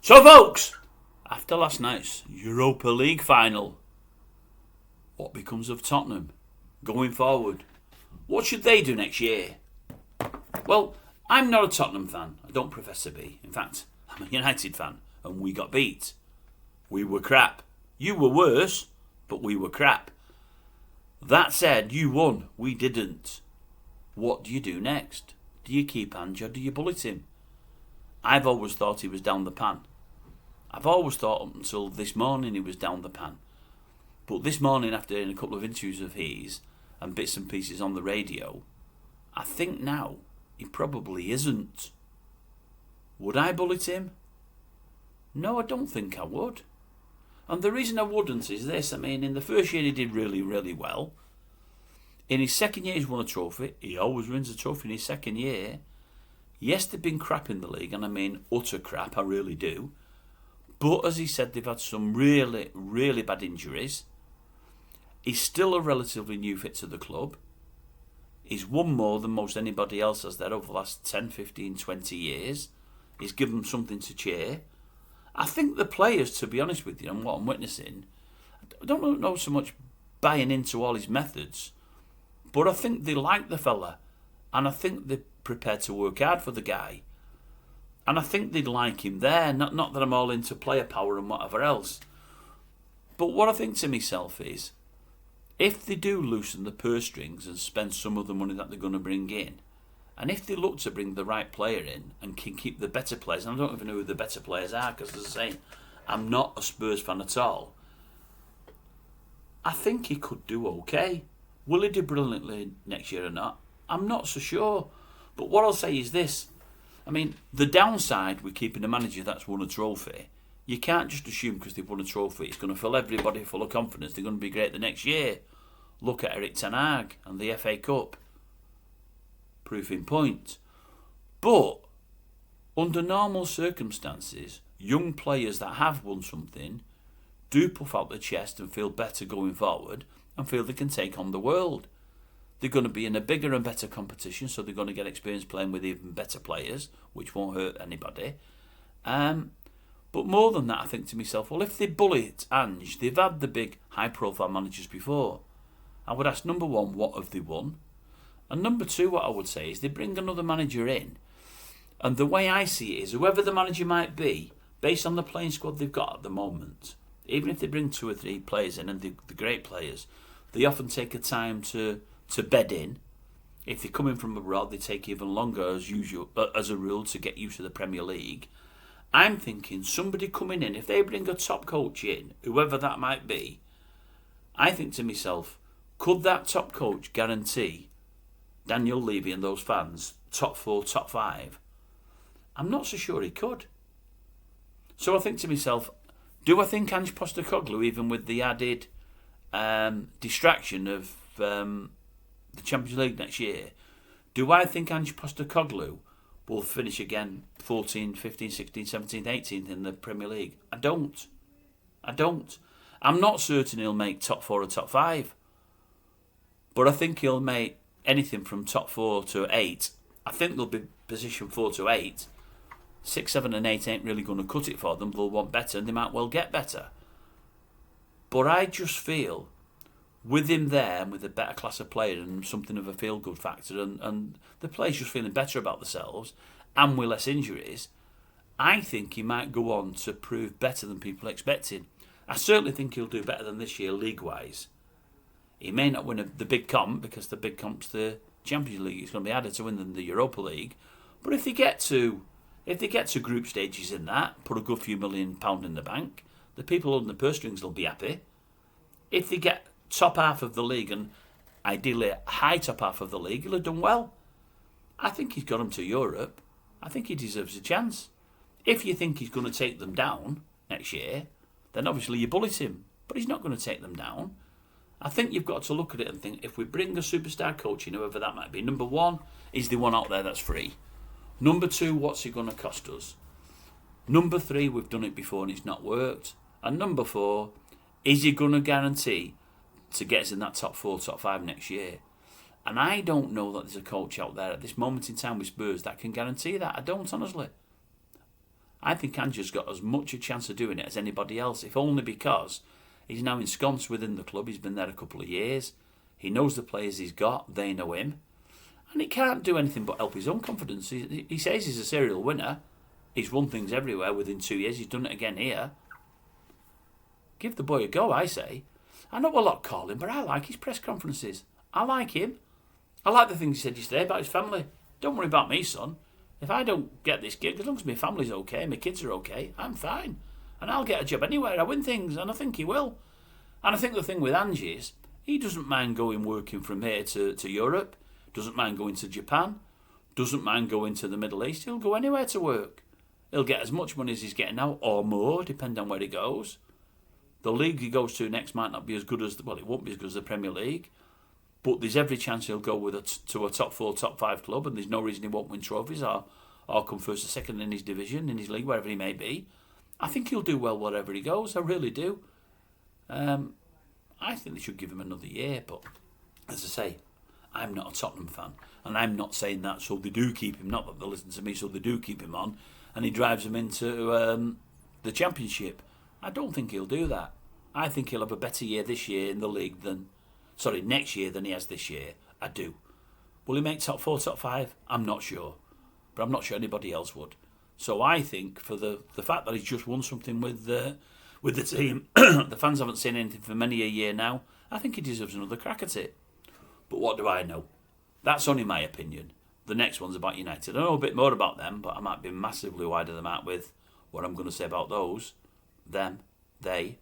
So, folks, after last night's Europa League final, what becomes of Tottenham going forward? What should they do next year? Well, I'm not a Tottenham fan. I don't profess to be. In fact, I'm a United fan, and we got beat. We were crap. You were worse, but we were crap. That said, you won. We didn't. What do you do next? Do you keep Ange or do you bullet him? I've always thought he was down the pan. I've always thought up until this morning he was down the pan. But this morning, after hearing a couple of interviews of his and bits and pieces on the radio, I think now he probably isn't. Would I bullet him? No, I don't think I would. And the reason I wouldn't is this. I mean, in the first year he did really, really well. In his second year he's won a trophy. He always wins a trophy in his second year. Yes, they've been crap in the league, and I mean utter crap, I really do. But as he said, they've had some really, really bad injuries. He's still a relatively new fit to the club. He's won more than most anybody else has there over the last 10, 15, 20 years. He's given them something to cheer. I think the players, to be honest with you, and what I'm witnessing, I don't know so much buying into all his methods, but I think they like the fella, and I think they're prepared to work hard for the guy. And I think they'd like him there. Not that I'm all into player power and whatever else. But what I think to myself is, if they do loosen the purse strings and spend some of the money that they're going to bring in, and if they look to bring the right player in and can keep the better players, and I don't even know who the better players are, because as I say, I'm not a Spurs fan at all, I think he could do okay. Will he do brilliantly next year or not? I'm not so sure. But what I'll say is this. I mean, the downside with keeping a manager that's won a trophy, you can't just assume because they've won a trophy it's going to fill everybody full of confidence they're going to be great the next year. Look at Erik ten Hag and the FA Cup. Proof in point. But under normal circumstances, young players that have won something do puff out their chest and feel better going forward and feel they can take on the world. They're going to be in a bigger and better competition, so they're going to get experience playing with even better players, which won't hurt anybody. But more than that, I think to myself, well, if they bullet Ange, they've had the big high-profile managers before. I would ask, number one, what have they won? And number two, what I would say is they bring another manager in. And the way I see it is, whoever the manager might be, based on the playing squad they've got at the moment, even if they bring 2 or 3 players in, and the great players, they often take a time to bed in. If they're coming from abroad, they take even longer as usual, as a rule, to get used to the Premier League. I'm thinking somebody coming in, if they bring a top coach in, whoever that might be, I think to myself, could that top coach guarantee Daniel Levy and those fans top 4, top 5? I'm not so sure he could. So I think to myself, do I think Ange Postecoglou, even with the added distraction of the Champions League next year, do I think Ange Postecoglou will finish again 14th, 15th, 16th, 17th, 18th in the Premier League? I don't. I'm not certain he'll make top 4 or top 5. But I think he'll make anything from top 4 to 8. I think they'll be position 4 to 8. 6, 7 and 8 ain't really going to cut it for them. They'll want better and they might well get better. But I just feel, with him there and with a better class of player and something of a feel-good factor and the players just feeling better about themselves and with less injuries, I think he might go on to prove better than people expected. I certainly think he'll do better than this year league-wise. He may not win the big comp because the big comp's the Champions League. It's going to be harder to win than the Europa League. But if they get to group stages in that, put a good few £1 million in the bank, the people holding the purse strings will be happy. If they get top half of the league and ideally high top half of the league, he'll have done well. I think he's got them to Europe. I think he deserves a chance. If you think he's going to take them down next year, then obviously you bullet him. But he's not going to take them down. I think you've got to look at it and think, if we bring a superstar coach in, whoever that might be, number one, is the one out there that's free. Number two, what's it going to cost us? Number three, we've done it before and it's not worked. And number four, is he going to guarantee to get us in that top 4, top 5 next year? And I don't know that there's a coach out there at this moment in time with Spurs that can guarantee that. I don't, honestly. I think Ange's got as much a chance of doing it as anybody else, if only because he's now ensconced within the club. He's been there a couple of years. He knows the players he's got. They know him. And he can't do anything but help his own confidence. He says he's a serial winner. He's won things everywhere within 2 years. He's done it again here. Give the boy a go, I say. I know a lot call him, but I like his press conferences. I like him. I like the things he said yesterday about his family. Don't worry about me, son. If I don't get this gig, as long as my family's okay, my kids are okay, I'm fine. And I'll get a job anywhere. I win things, and I think he will. And I think the thing with Ange is, he doesn't mind going working from here to Europe, doesn't mind going to Japan, doesn't mind going to the Middle East. He'll go anywhere to work. He'll get as much money as he's getting now, or more, depending on where he goes. The league he goes to next might not be as good as, well, it won't be as good as the Premier League, but there's every chance he'll go to a top 4, top 5 club, and there's no reason he won't win trophies or come first or second in his division, in his league, wherever he may be. I think he'll do well wherever he goes. I really do. I think they should give him another year, but as I say, I'm not a Tottenham fan, and I'm not saying that so they do keep him, not that they listen to me, so they do keep him on, and he drives them into the Championship. I don't think he'll do that. I think he'll have a better year this year in the league next year than he has this year. I do. Will he make top 4, top 5? I'm not sure. But I'm not sure anybody else would. So I think for the fact that he's just won something with the team, the fans haven't seen anything for many a year now, I think he deserves another crack at it. But what do I know? That's only my opinion. The next one's about United. I know a bit more about them, but I might be massively wider than that with what I'm going to say about those, them, they,